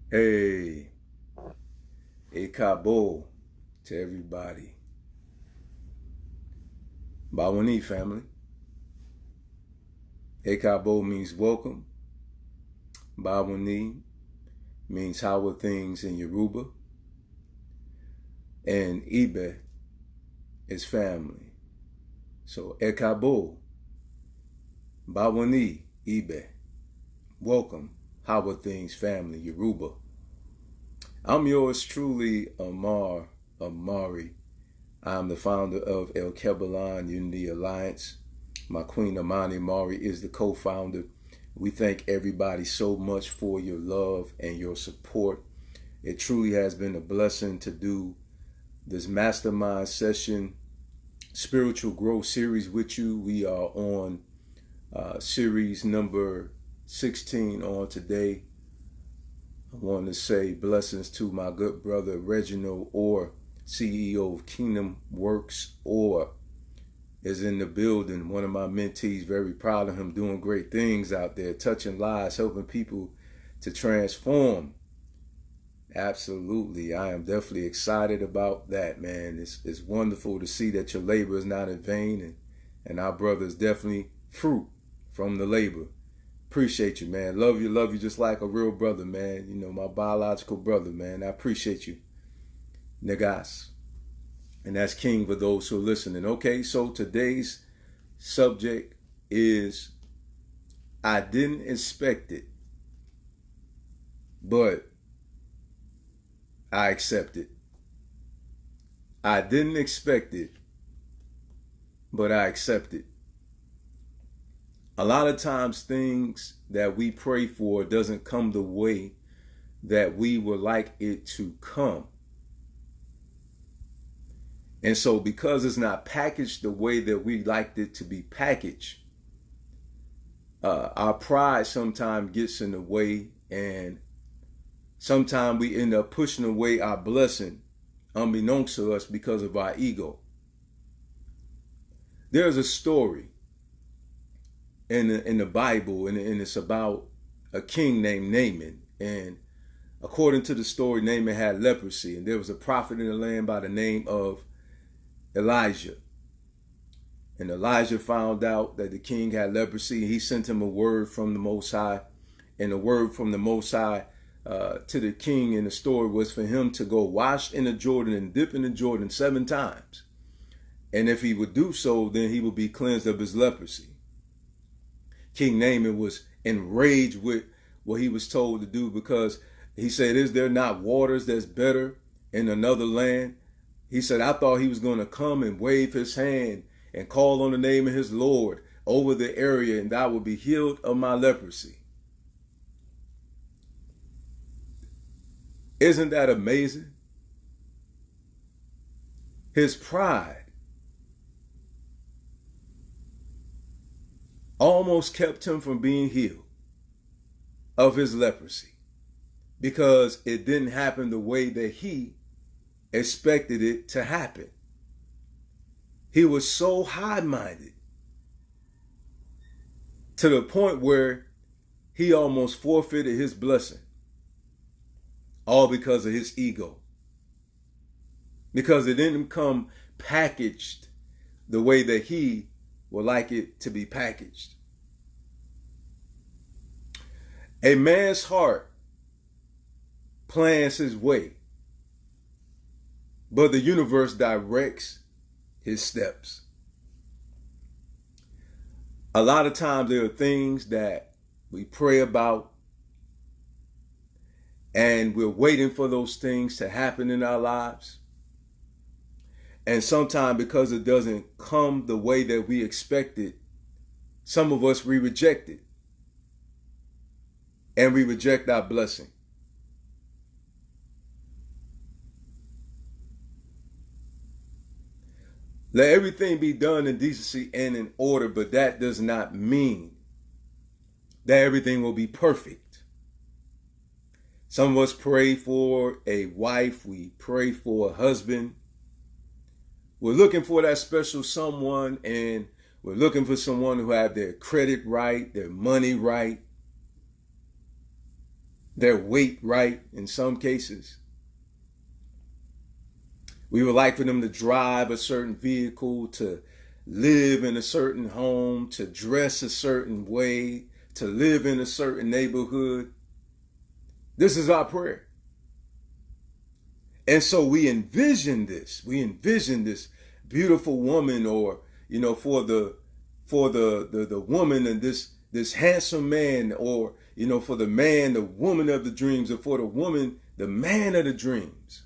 Hey, Cabo to everybody. Bawani family. Cabo means welcome. Bawani means how are things in Yoruba. And Ibe is family. So Cabo, Bawani, Ibe. Welcome. How are things family, Yoruba. I'm yours truly, Amar Amari. I'm the founder of El Kebalan Unity Alliance. My queen Amani Mari is the co-founder. We thank everybody so much for your love and your support. It truly has been a blessing to do this mastermind session spiritual growth series with you. We are on series number 16 on today. I want to say blessings to my good brother Reginald Orr, CEO of Kingdom Works Orr, is in the building. One of my mentees, very proud of him, doing great things out there, touching lives, helping people to transform. Absolutely. I am definitely excited about that, man. It's wonderful to see that your labor is not in vain, and our brother is definitely fruit from the labor. Appreciate you, man. Love you just like a real brother, man. You know, my biological brother, man. I appreciate you. Negas. And that's King for those who are listening. Okay, so today's subject is I didn't expect it, but I accept it. I didn't expect it, but I accept it. A lot of times things that we pray for doesn't come the way that we would like it to come. And so because it's not packaged the way that we liked it to be packaged, our pride sometimes gets in the way, and sometimes we end up pushing away our blessing unbeknownst to us because of our ego. There's a story in the Bible, and it's about a king named Naaman. And according to the story, Naaman had leprosy, and there was a prophet in the land by the name of Elijah. And Elijah found out that the king had leprosy. He sent him a word from the Most High, and the word from the Most High to the king in the story was for him to go wash in the Jordan and dip in the Jordan 7 times. And if he would do so, then he would be cleansed of his leprosy. King Naaman was enraged with what he was told to do, because he said, is there not waters that's better in another land? He said, I thought he was going to come and wave his hand and call on the name of his Lord over the area, and I would be healed of my leprosy. Isn't that amazing? His pride almost kept him from being healed of his leprosy, because it didn't happen the way that he expected it to happen. He was so high-minded to the point where he almost forfeited his blessing, all because of his ego, because it didn't come packaged the way that he would like it to be packaged. A man's heart plans his way, but the universe directs his steps. A lot of times there are things that we pray about, and we're waiting for those things to happen in our lives. And sometimes because it doesn't come the way that we expected, some of us, we reject it. And we reject our blessing. Let everything be done in decency and in order, but that does not mean that everything will be perfect. Some of us pray for a wife, we pray for a husband. We're looking for that special someone, and we're looking for someone who have their credit right, their money right. their weight right in some cases. We would like for them to drive a certain vehicle, to live in a certain home, to dress a certain way, to live in a certain neighborhood. This is our prayer. And so we envision this. We envision this beautiful woman, or, you know, for the woman, and this handsome man, or, you know, for the man, the woman of the dreams, or for the woman, the man of the dreams.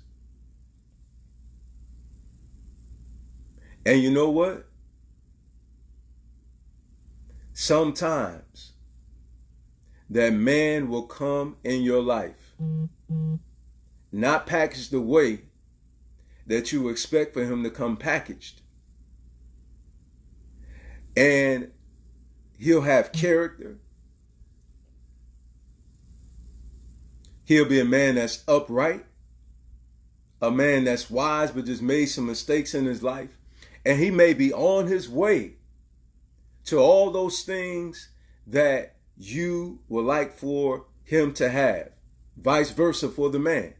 And you know what? Sometimes that man will come in your life, not packaged the way that you expect for him to come packaged. And he'll have character. He'll be a man that's upright, a man that's wise, but just made some mistakes in his life. And he may be on his way to all those things that you would like for him to have. Vice versa for the man.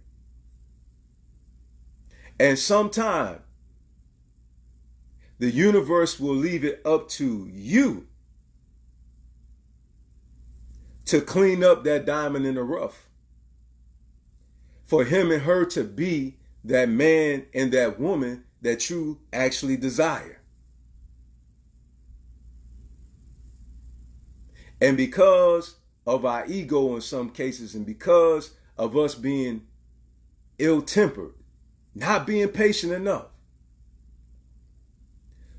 And sometime the universe will leave it up to you to clean up that diamond in the rough, for him and her to be that man and that woman that you actually desire. And because of our ego in some cases, and because of us being ill-tempered, not being patient enough,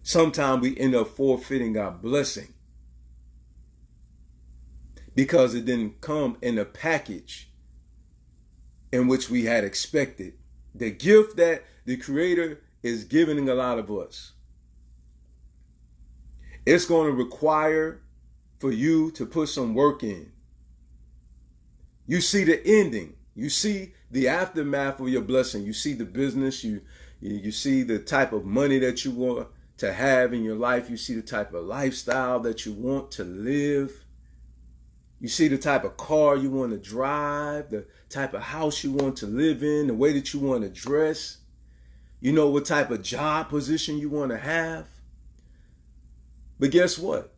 sometimes we end up forfeiting our blessing because it didn't come in a package in which we had expected. The gift that the Creator is giving a lot of us, it's going to require for you to put some work in. You see the ending. You see the aftermath of your blessing. You see the business. You see the type of money that you want to have in your life. You see the type of lifestyle that you want to live. You see the type of car you want to drive, the type of house you want to live in, the way that you want to dress. You know what type of job position you want to have. But guess what?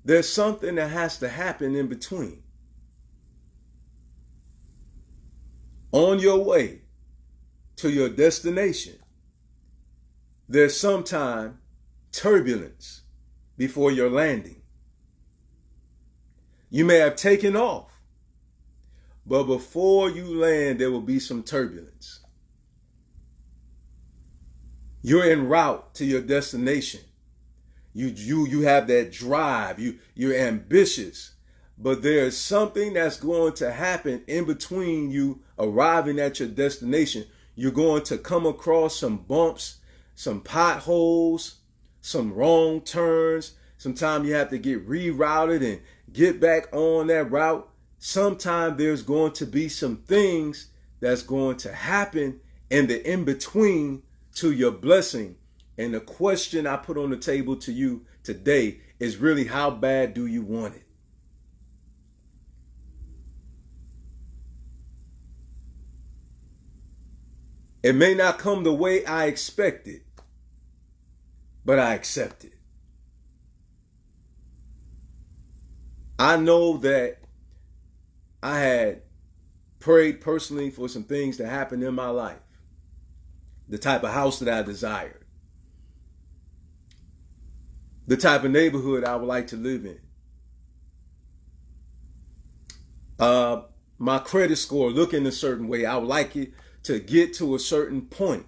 There's something that has to happen in between. On your way to your destination, there's sometimes turbulence before your landing. You may have taken off, but before you land, there will be some turbulence. You're en route to your destination. You have that drive. You're ambitious, but there's something that's going to happen in between you arriving at your destination. You're going to come across some bumps, some potholes, some wrong turns. Sometimes you have to get rerouted and get back on that route. Sometimes there's going to be some things that's going to happen in the in-between to your blessing. And the question I put on the table to you today is really, how bad do you want it? It may not come the way I expected, but I accept it. I know that I had prayed personally for some things to happen in my life. The type of house that I desired. The type of neighborhood I would like to live in. My credit score looking a certain way. I would like it to get to a certain point.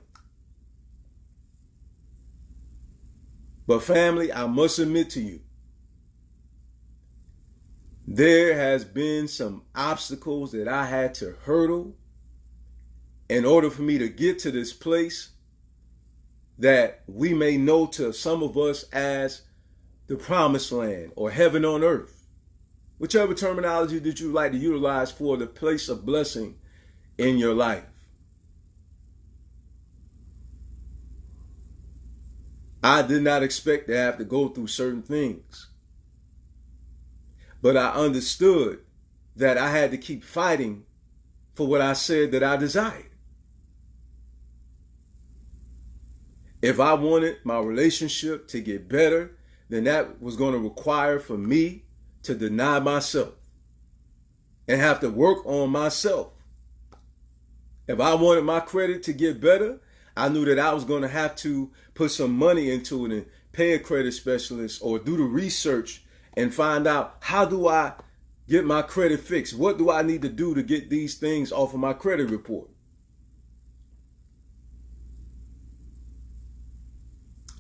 But family, I must admit to you, there has been some obstacles that I had to hurdle in order for me to get to this place that we may know to some of us as the promised land or heaven on earth, whichever terminology that you like to utilize for the place of blessing in your life. I did not expect to have to go through certain things, but I understood that I had to keep fighting for what I said that I desired. If I wanted my relationship to get better, then that was going to require for me to deny myself and have to work on myself. If I wanted my credit to get better, I knew that I was going to have to put some money into it and pay a credit specialist or do the research and find out, how do I get my credit fixed? What do I need to do to get these things off of my credit report?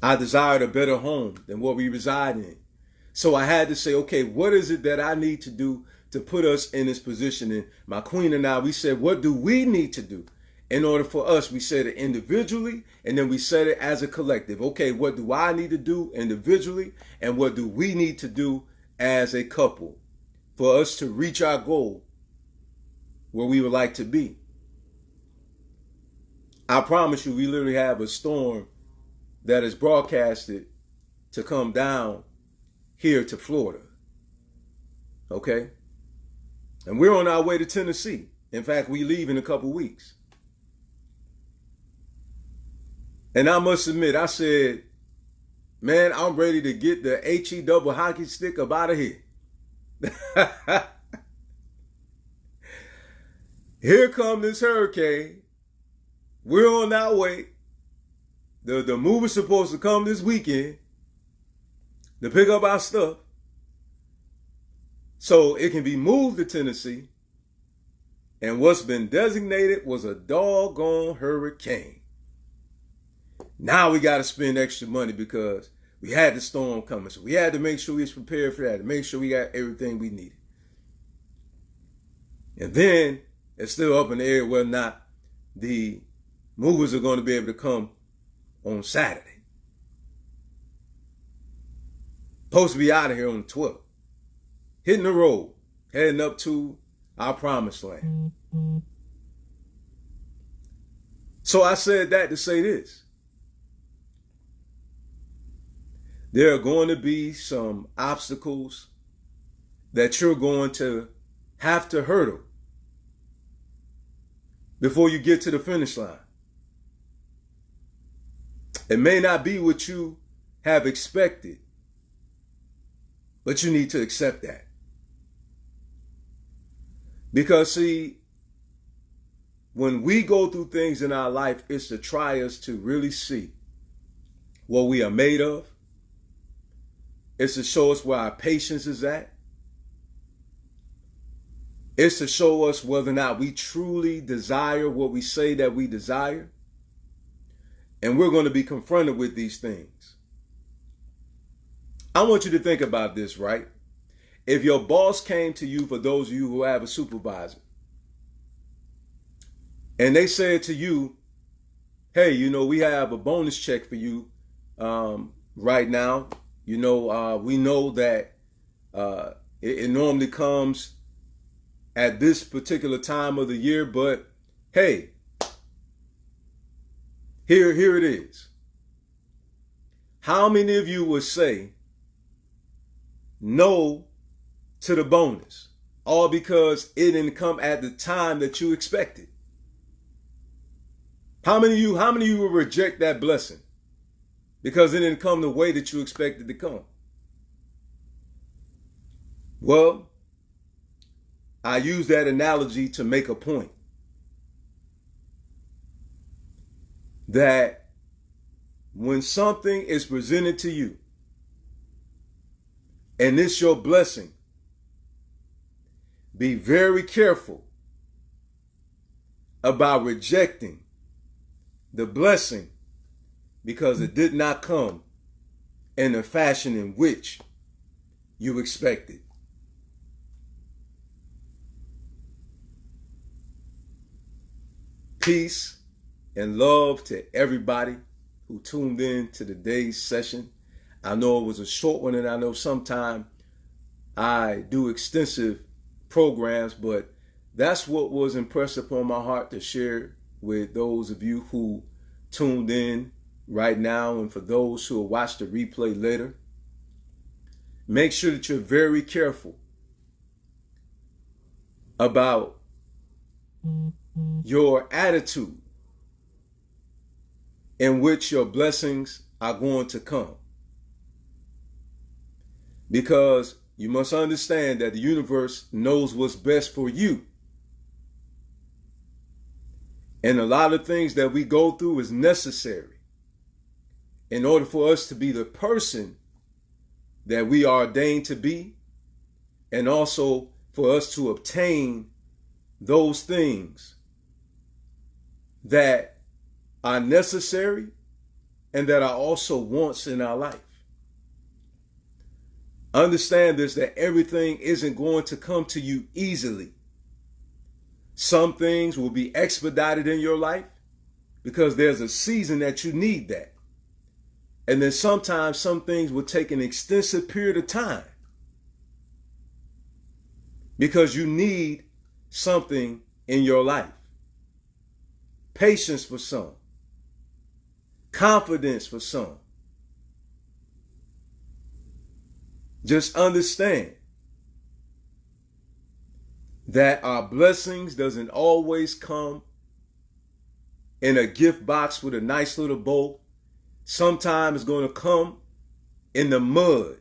I desired a better home than what we reside in. So I had to say, okay, what is it that I need to do to put us in this position? And my queen and I, we said, what do we need to do in order for us? We said it individually, and then we said it as a collective. Okay, what do I need to do individually, and what do we need to do as a couple for us to reach our goal where we would like to be? I promise you, we literally have a storm that is broadcasted to come down here to Florida. Okay? And we're on our way to Tennessee. In fact, we leave in a couple weeks. And I must admit, I said, man, I'm ready to get the HE double hockey stick up out of here. Here come this hurricane. We're on our way. The move is supposed to come this weekend to pick up our stuff so it can be moved to Tennessee. And what's been designated was a doggone hurricane. Now we got to spend extra money because we had the storm coming. So we had to make sure we was prepared for that, to make sure we got everything we needed. And then it's still up in the air whether or not the movers are going to be able to come on Saturday. Supposed to be out of here on the 12th. Hitting the road, heading up to our promised land. So I said that to say this. There are going to be some obstacles that you're going to have to hurdle before you get to the finish line. It may not be what you have expected, but you need to accept that. Because see, when we go through things in our life, it's to try us to really see what we are made of. It's to show us where our patience is at. It's to show us whether or not we truly desire what we say that we desire. And we're going to be confronted with these things. I want you to think about this, right? If your boss came to you, for those of you who have a supervisor, and they said to you, hey, we have a bonus check for you right now. We know that it normally comes at this particular time of the year, but hey, here it is. How many of you would say no to the bonus, all because it didn't come at the time that you expected? How many of you will reject that blessing because it didn't come the way that you expected to come? Well, I use that analogy to make a point that when something is presented to you and it's your blessing, be very careful about rejecting the blessing because it did not come in the fashion in which you expected. Peace and love to everybody who tuned in to today's session. I know it was a short one, and I know sometimes I do extensive programs, but that's what was impressed upon my heart to share with those of you who tuned in right now, and for those who will watch the replay later. Make sure that you're very careful about your attitude in which your blessings are going to come. Because you must understand that the universe knows what's best for you. And a lot of things that we go through is necessary in order for us to be the person that we are ordained to be, and also for us to obtain those things that are necessary and that are also wants in our life. Understand this, that everything isn't going to come to you easily. Some things will be expedited in your life because there's a season that you need that. And then sometimes some things will take an extensive period of time because you need something in your life. Patience for some. Confidence for some. Just understand that our blessings doesn't always come in a gift box with a nice little bow. Sometimes it's going to come in the mud.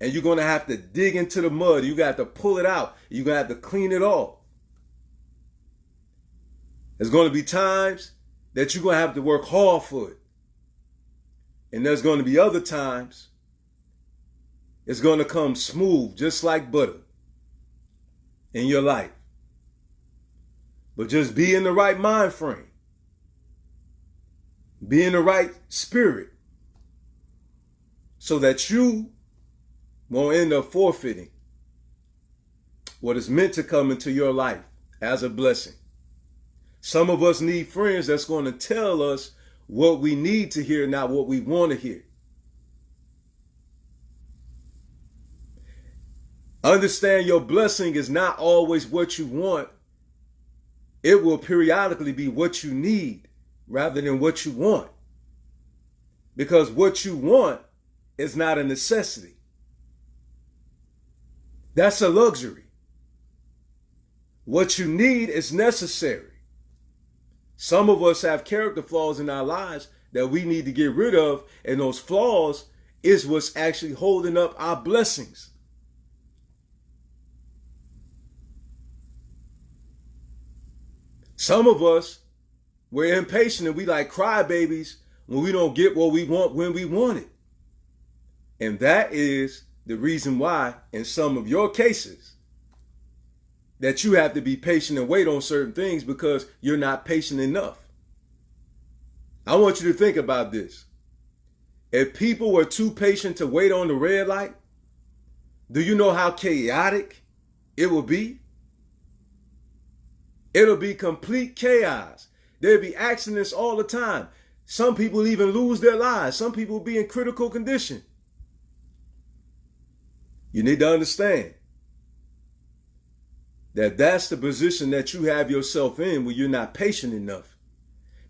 And you're going to have to dig into the mud. You got to pull it out. You're going to have to clean it off. There's going to be times that you're going to have to work hard for it. And there's going to be other times it's going to come smooth, just like butter in your life. But just be in the right mind frame. Be in the right spirit so that you won't end up forfeiting what is meant to come into your life as a blessing. Some of us need friends that's going to tell us what we need to hear, not what we want to hear. Understand your blessing is not always what you want. It will periodically be what you need rather than what you want. Because what you want is not a necessity. That's a luxury. What you need is necessary. Some of us have character flaws in our lives that we need to get rid of, and those flaws is what's actually holding up our blessings. Some of us, we're impatient and we like crybabies when we don't get what we want when we want it. And that is the reason why, in some of your cases, that you have to be patient and wait on certain things because you're not patient enough. I want you to think about this. If people were too patient to wait on the red light, do you know how chaotic it will be? It'll be complete chaos. There'll be accidents all the time. Some people even lose their lives. Some people will be in critical condition. You need to understand that that's the position that you have yourself in when you're not patient enough,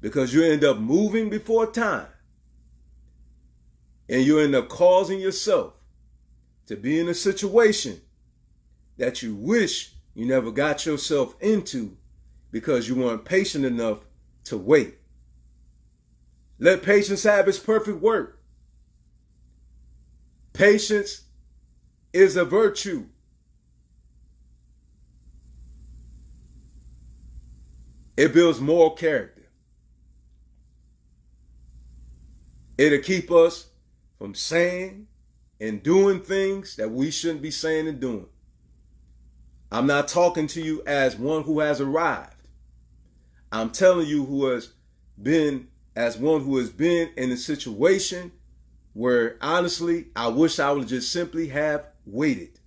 because you end up moving before time and you end up causing yourself to be in a situation that you wish you never got yourself into because you weren't patient enough to wait. Let patience have its perfect work. Patience is a virtue. It builds moral character. It'll keep us from saying and doing things that we shouldn't be saying and doing. I'm not talking to you as one who has arrived. I'm telling you who has been as one who has been in a situation where honestly, I wish I would just simply have waited.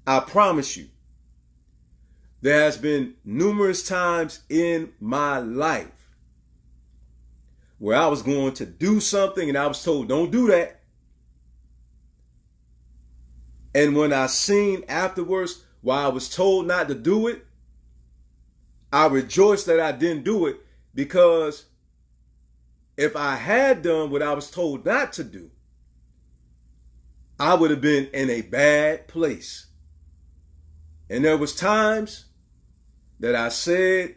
I promise you, there has been numerous times in my life where I was going to do something and I was told, don't do that. And when I seen afterwards why I was told not to do it, I rejoiced that I didn't do it, because if I had done what I was told not to do, I would have been in a bad place. And there was times that I said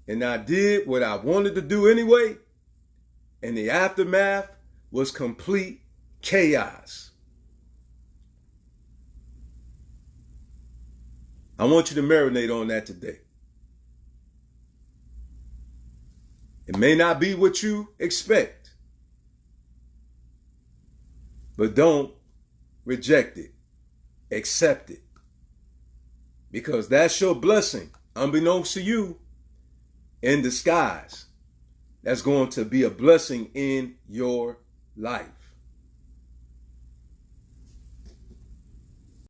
and I did what I wanted to do anyway, and the aftermath was complete chaos. I want you to marinate on that today. It may not be what you expect, but don't reject it. Accept it. Because that's your blessing, unbeknownst to you, in disguise. That's going to be a blessing in your life.